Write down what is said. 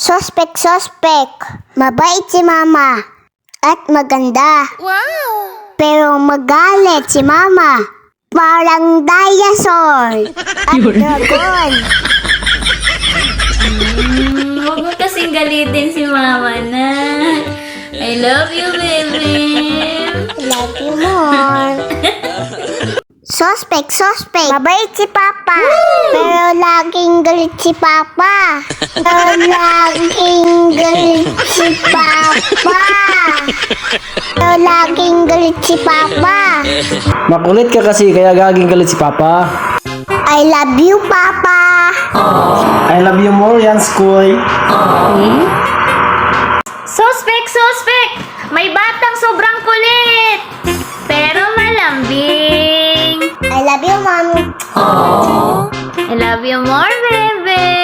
Sospek. Mabait si mama. At maganda. Wow! Pero magalit si mama. Parang dinosaur. At dragon. Huwag mo kasing galitin si mama na. I love you, baby. Love you more. Sospek. Mabait si papa. Pero laging galit si papa. Makulit ka kasi kaya gaging galit si Papa. I love you, papa. I love you more yan, Skoy. Sospek! May batang sobrang kulit! Pero malambing. I love you, mommy. I love you more, baby.